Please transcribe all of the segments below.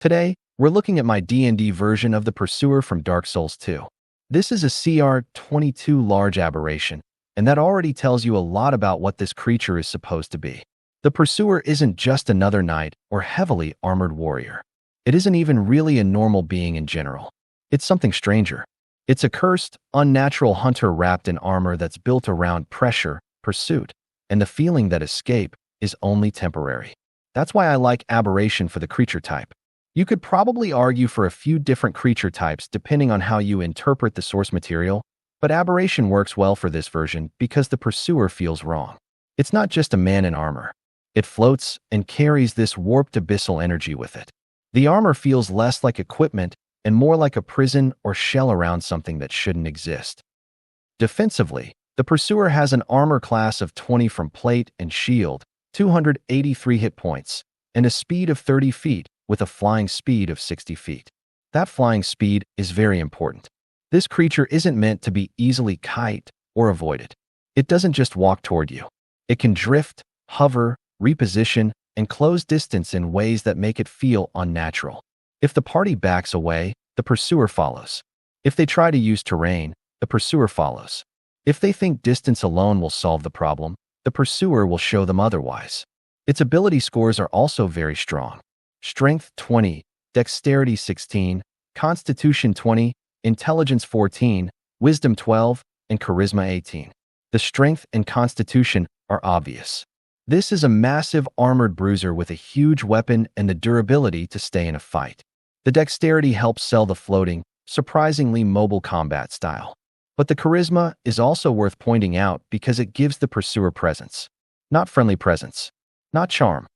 Today, we're looking at my D&D version of the Pursuer from Dark Souls 2. This is a CR22 large aberration, and that already tells you a lot about what this creature is supposed to be. The Pursuer isn't just another knight or heavily armored warrior. It isn't even really a normal being in general. It's something stranger. It's a cursed, unnatural hunter wrapped in armor that's built around pressure, pursuit, and the feeling that escape is only temporary. That's why I like aberration for the creature type. You could probably argue for a few different creature types depending on how you interpret the source material, but aberration works well for this version because the Pursuer feels wrong. It's not just a man in armor. It floats and carries this warped abyssal energy with it. The armor feels less like equipment and more like a prison or shell around something that shouldn't exist. Defensively, the Pursuer has an armor class of 20 from plate and shield, 283 hit points, and a speed of 30 feet with a flying speed of 60 feet. That flying speed is very important. This creature isn't meant to be easily kite or avoided. It doesn't just walk toward you. It can drift, hover, reposition, and close distance in ways that make it feel unnatural. If the party backs away, the Pursuer follows. If they try to use terrain, the Pursuer follows. If they think distance alone will solve the problem, the Pursuer will show them otherwise. Its ability scores are also very strong. Strength 20, Dexterity 16, Constitution 20, Intelligence 14, Wisdom 12, and Charisma 18. The strength and Constitution are obvious. This is a massive armored bruiser with a huge weapon and the durability to stay in a fight. The dexterity helps sell the floating, surprisingly mobile combat style. But the charisma is also worth pointing out because it gives the Pursuer presence. Not friendly presence. Not charm.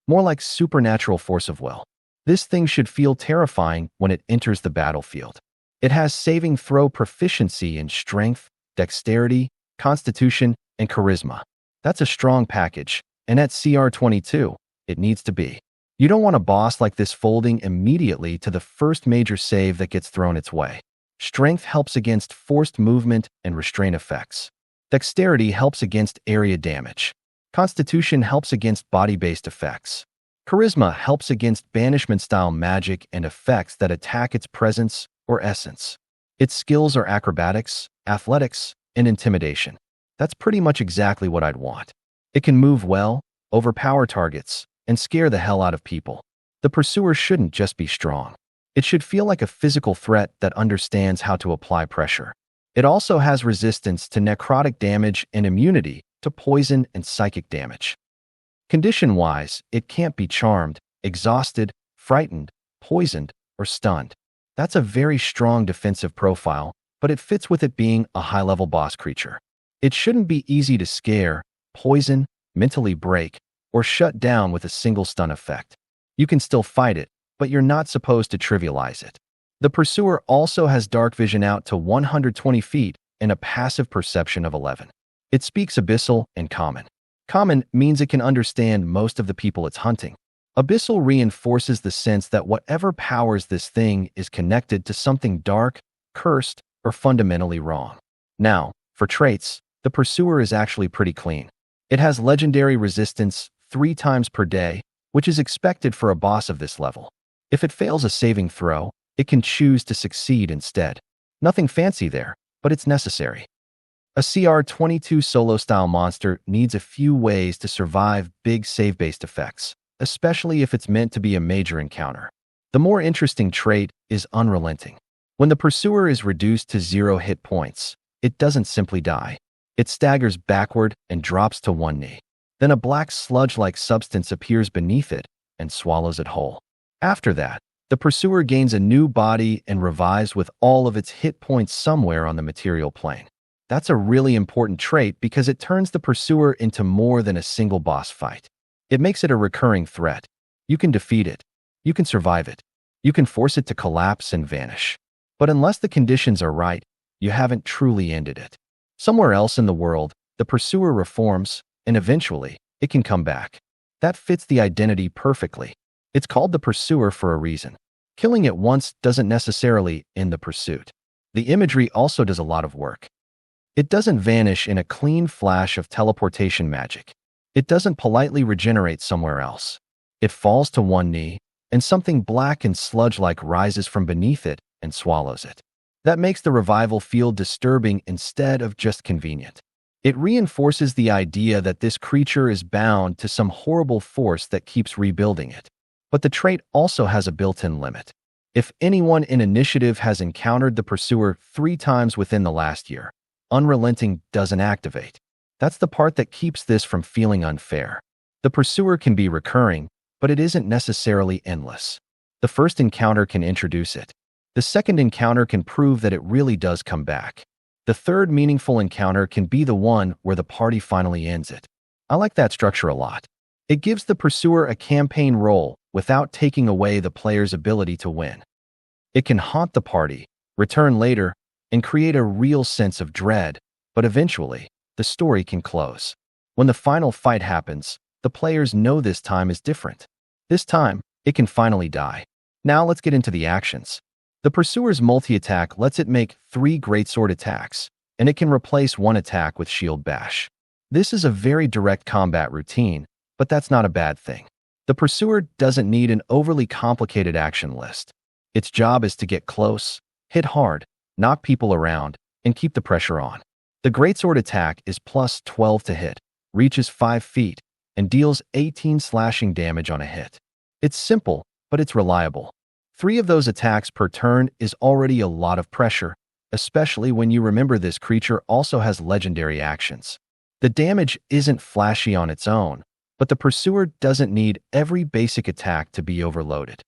More like supernatural force of will. This thing should feel terrifying when it enters the battlefield. It has saving throw proficiency in strength, dexterity, constitution, and charisma. That's a strong package, and at CR22, it needs to be. You don't want a boss like this folding immediately to the first major save that gets thrown its way. Strength helps against forced movement and restraint effects. Dexterity helps against area damage. Constitution helps against body-based effects. Charisma helps against banishment-style magic and effects that attack its presence or essence. Its skills are acrobatics, athletics, and intimidation. That's pretty much exactly what I'd want. It can move well, overpower targets, and scare the hell out of people. The Pursuer shouldn't just be strong. It should feel like a physical threat that understands how to apply pressure. It also has resistance to necrotic damage and immunity to poison and psychic damage. Condition-wise, it can't be charmed, exhausted, frightened, poisoned, or stunned. That's a very strong defensive profile, but it fits with it being a high-level boss creature. It shouldn't be easy to scare, poison, mentally break, or shut down with a single stun effect. You can still fight it, but you're not supposed to trivialize it. The Pursuer also has dark vision out to 120 feet and a passive perception of 11. It speaks Abyssal and Common. Common means it can understand most of the people it's hunting. Abyssal reinforces the sense that whatever powers this thing is connected to something dark, cursed, or fundamentally wrong. Now, for traits, the Pursuer is actually pretty clean. It has legendary resistance 3 times per day, which is expected for a boss of this level. If it fails a saving throw, it can choose to succeed instead. Nothing fancy there, but it's necessary. A CR22 solo-style monster needs a few ways to survive big save-based effects, especially if it's meant to be a major encounter. The more interesting trait is unrelenting. When the Pursuer is reduced to 0 hit points, it doesn't simply die. It staggers backward and drops to one knee. Then a black sludge-like substance appears beneath it and swallows it whole. After that, the Pursuer gains a new body and revives with all of its hit points somewhere on the material plane. That's a really important trait because it turns the Pursuer into more than a single boss fight. It makes it a recurring threat. You can defeat it. You can survive it. You can force it to collapse and vanish. But unless the conditions are right, you haven't truly ended it. Somewhere else in the world, the Pursuer reforms, and eventually, it can come back. That fits the identity perfectly. It's called the Pursuer for a reason. Killing it once doesn't necessarily end the pursuit. The imagery also does a lot of work. It doesn't vanish in a clean flash of teleportation magic. It doesn't politely regenerate somewhere else. It falls to one knee, and something black and sludge-like rises from beneath it and swallows it. That makes the revival feel disturbing instead of just convenient. It reinforces the idea that this creature is bound to some horrible force that keeps rebuilding it. But the trait also has a built-in limit. If anyone in initiative has encountered the Pursuer 3 times within the last year, Unrelenting doesn't activate. That's the part that keeps this from feeling unfair. The Pursuer can be recurring, but it isn't necessarily endless. The first encounter can introduce it. The second encounter can prove that it really does come back. The third meaningful encounter can be the one where the party finally ends it. I like that structure a lot. It gives the Pursuer a campaign role without taking away the player's ability to win. It can haunt the party, return later, and create a real sense of dread, but eventually, the story can close. When the final fight happens, the players know this time is different. This time, it can finally die. Now let's get into the actions. The Pursuer's multi-attack lets it make 3 greatsword attacks, and it can replace 1 attack with Shield Bash. This is a very direct combat routine, but that's not a bad thing. The Pursuer doesn't need an overly complicated action list. Its job is to get close, hit hard, knock people around, and keep the pressure on. The greatsword attack is plus 12 to hit, reaches 5 feet, and deals 18 slashing damage on a hit. It's simple, but it's reliable. 3 of those attacks per turn is already a lot of pressure, especially when you remember this creature also has legendary actions. The damage isn't flashy on its own, but the Pursuer doesn't need every basic attack to be overloaded.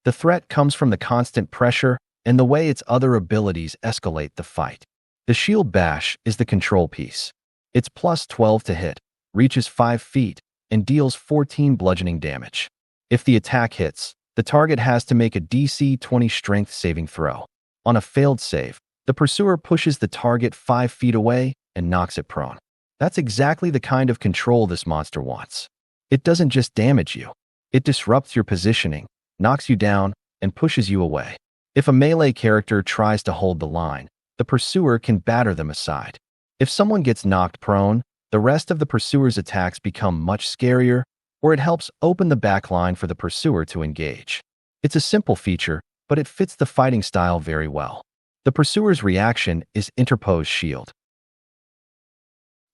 The threat comes from the constant pressure and the way its other abilities escalate the fight. The Shield Bash is the control piece. It's plus 12 to hit, reaches 5 feet, and deals 14 bludgeoning damage. If the attack hits, the target has to make a DC 20 strength saving throw. On a failed save, the Pursuer pushes the target 5 feet away and knocks it prone. That's exactly the kind of control this monster wants. It doesn't just damage you. It disrupts your positioning, knocks you down, and pushes you away. If a melee character tries to hold the line, the Pursuer can batter them aside. If someone gets knocked prone, the rest of the Pursuer's attacks become much scarier, or it helps open the backline for the Pursuer to engage. It's a simple feature, but it fits the fighting style very well. The Pursuer's reaction is Interposed Shield.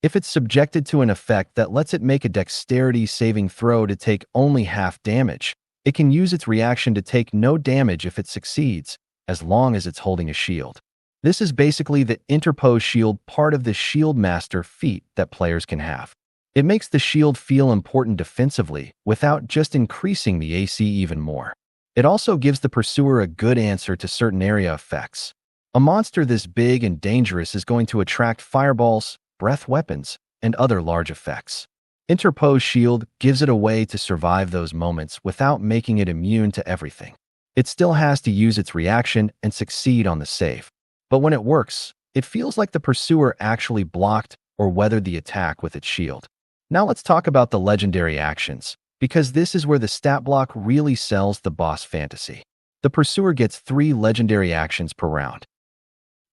If it's subjected to an effect that lets it make a dexterity saving throw to take only half damage, it can use its reaction to take no damage if it succeeds, as long as it's holding a shield. This is basically the interposed shield part of the Shield Master feat that players can have. It makes the shield feel important defensively without just increasing the AC even more. It also gives the Pursuer a good answer to certain area effects. A monster this big and dangerous is going to attract fireballs, breath weapons, and other large effects. Interposed Shield gives it a way to survive those moments without making it immune to everything. It still has to use its reaction and succeed on the save. But when it works, it feels like the Pursuer actually blocked or weathered the attack with its shield. Now let's talk about the legendary actions, because this is where the stat block really sells the boss fantasy. The Pursuer gets 3 legendary actions per round.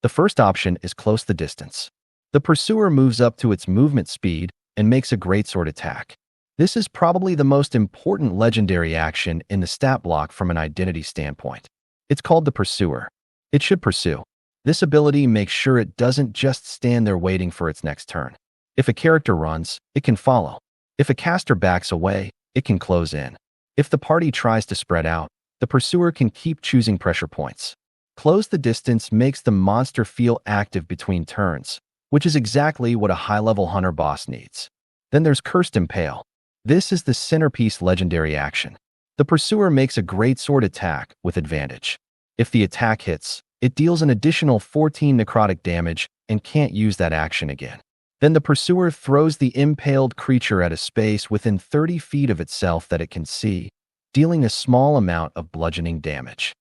The first option is Close the Distance. The Pursuer moves up to its movement speed and makes a greatsword attack. This is probably the most important legendary action in the stat block from an identity standpoint. It's called the Pursuer. It should pursue. This ability makes sure it doesn't just stand there waiting for its next turn. If a character runs, it can follow. If a caster backs away, it can close in. If the party tries to spread out, the Pursuer can keep choosing pressure points. Close the Distance makes the monster feel active between turns, which is exactly what a high-level hunter boss needs. Then there's Cursed Impale. This is the centerpiece legendary action. The Pursuer makes a greatsword attack with advantage. If the attack hits, it deals an additional 14 necrotic damage and can't use that action again. Then the Pursuer throws the impaled creature at a space within 30 feet of itself that it can see, dealing a small amount of bludgeoning damage.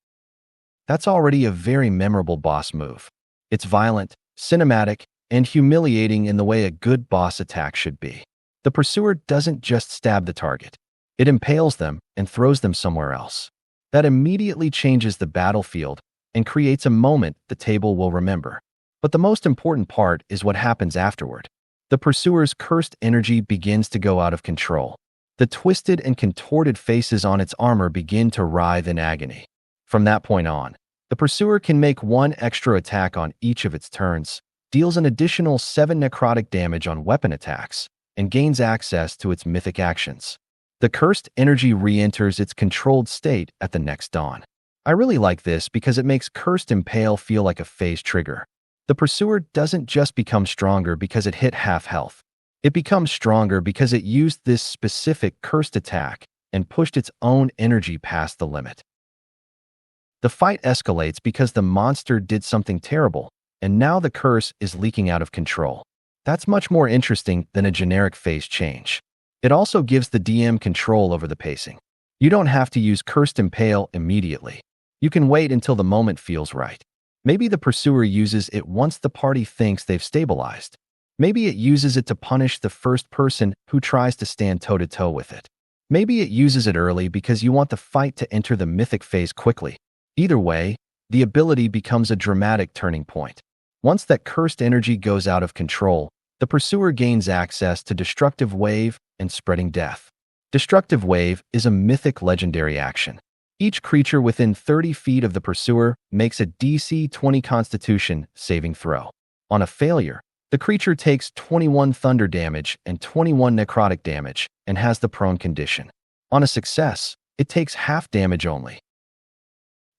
That's already a very memorable boss move. It's violent, cinematic, and humiliating in the way a good boss attack should be. The Pursuer doesn't just stab the target. It impales them and throws them somewhere else. That immediately changes the battlefield and creates a moment the table will remember. But the most important part is what happens afterward. The Pursuer's cursed energy begins to go out of control. The twisted and contorted faces on its armor begin to writhe in agony. From that point on, the pursuer can make one extra attack on each of its turns, deals an additional 7 necrotic damage on weapon attacks, and gains access to its mythic actions. The cursed energy re-enters its controlled state at the next dawn. I really like this because it makes Cursed Impale feel like a phase trigger. The pursuer doesn't just become stronger because it hit half health. It becomes stronger because it used this specific cursed attack and pushed its own energy past the limit. The fight escalates because the monster did something terrible, and now the curse is leaking out of control. That's much more interesting than a generic phase change. It also gives the DM control over the pacing. You don't have to use Cursed Impale immediately. You can wait until the moment feels right. Maybe the pursuer uses it once the party thinks they've stabilized. Maybe it uses it to punish the first person who tries to stand toe-to-toe with it. Maybe it uses it early because you want the fight to enter the mythic phase quickly. Either way, the ability becomes a dramatic turning point. Once that cursed energy goes out of control, the pursuer gains access to Destructive Wave and Spreading Death. Destructive Wave is a mythic legendary action. Each creature within 30 feet of the pursuer makes a DC 20 Constitution saving throw. On a failure, the creature takes 21 thunder damage and 21 necrotic damage and has the prone condition. On a success, it takes half damage only.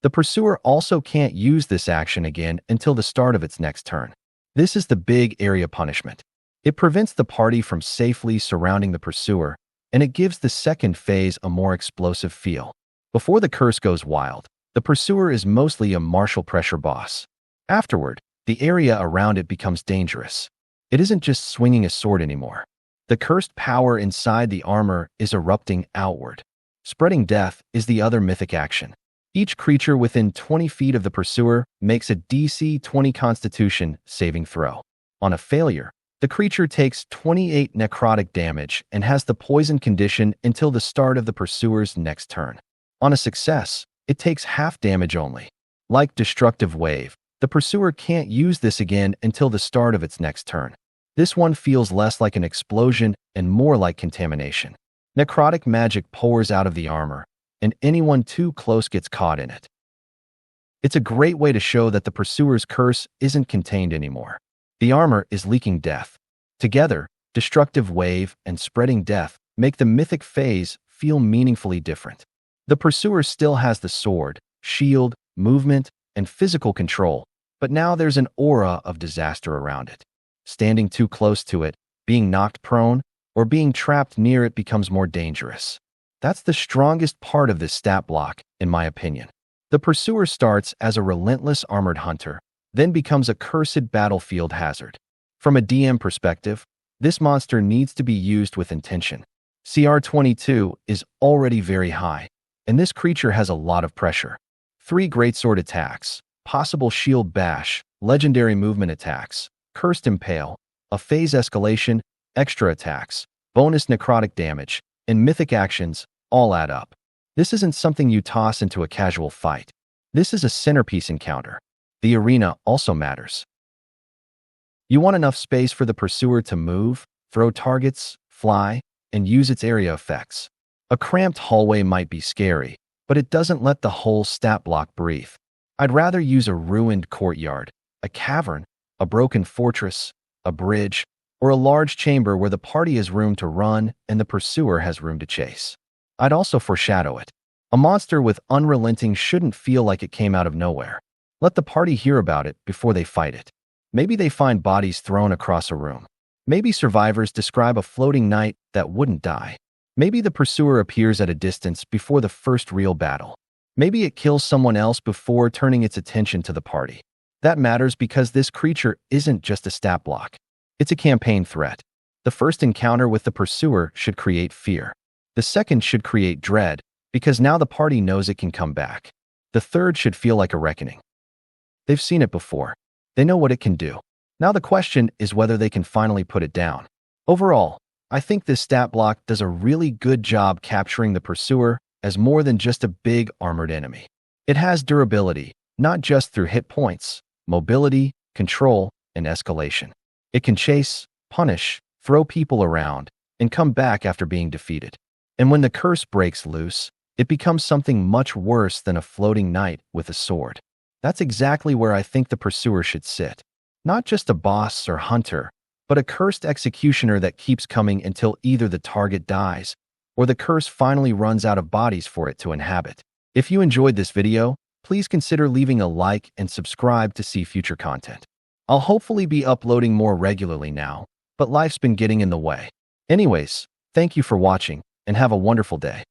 The pursuer also can't use this action again until the start of its next turn. This is the big area punishment. It prevents the party from safely surrounding the pursuer, and it gives the second phase a more explosive feel. Before the curse goes wild, the pursuer is mostly a martial pressure boss. Afterward, the area around it becomes dangerous. It isn't just swinging a sword anymore. The cursed power inside the armor is erupting outward. Spreading Death is the other mythic action. Each creature within 20 feet of the pursuer makes a DC 20 Constitution saving throw. On a failure, the creature takes 28 necrotic damage and has the poison condition until the start of the pursuer's next turn. On a success, it takes half damage only. Like Destructive Wave, the pursuer can't use this again until the start of its next turn. This one feels less like an explosion and more like contamination. Necrotic magic pours out of the armor, and anyone too close gets caught in it. It's a great way to show that the pursuer's curse isn't contained anymore. The armor is leaking death. Together, Destructive Wave and Spreading Death make the mythic phase feel meaningfully different. The pursuer still has the sword, shield, movement, and physical control, but now there's an aura of disaster around it. Standing too close to it, being knocked prone, or being trapped near it becomes more dangerous. That's the strongest part of this stat block, in my opinion. The pursuer starts as a relentless armored hunter, then becomes a cursed battlefield hazard. From a DM perspective, this monster needs to be used with intention. CR 22 is already very high, and this creature has a lot of pressure. 3 greatsword attacks, possible shield bash, legendary movement attacks, cursed impale, a phase escalation, extra attacks, bonus necrotic damage, and mythic actions all add up. This isn't something you toss into a casual fight. This is a centerpiece encounter. The arena also matters. You want enough space for the pursuer to move, throw targets, fly, and use its area effects. A cramped hallway might be scary, but it doesn't let the whole stat block breathe. I'd rather use a ruined courtyard, a cavern, a broken fortress, a bridge, or a large chamber where the party has room to run and the pursuer has room to chase. I'd also foreshadow it. A monster with unrelenting shouldn't feel like it came out of nowhere. Let the party hear about it before they fight it. Maybe they find bodies thrown across a room. Maybe survivors describe a floating knight that wouldn't die. Maybe the pursuer appears at a distance before the first real battle. Maybe it kills someone else before turning its attention to the party. That matters because this creature isn't just a stat block. It's a campaign threat. The first encounter with the pursuer should create fear. The second should create dread, because now the party knows it can come back. The third should feel like a reckoning. They've seen it before. They know what it can do. Now the question is whether they can finally put it down. Overall, I think this stat block does a really good job capturing the pursuer as more than just a big armored enemy. It has durability, not just through hit points, mobility, control, and escalation. It can chase, punish, throw people around, and come back after being defeated. And when the curse breaks loose, it becomes something much worse than a floating knight with a sword. That's exactly where I think the pursuer should sit. Not just a boss or hunter, but a cursed executioner that keeps coming until either the target dies or the curse finally runs out of bodies for it to inhabit. If you enjoyed this video, please consider leaving a like and subscribe to see future content. I'll hopefully be uploading more regularly now, but life's been getting in the way. Anyways, thank you for watching and have a wonderful day.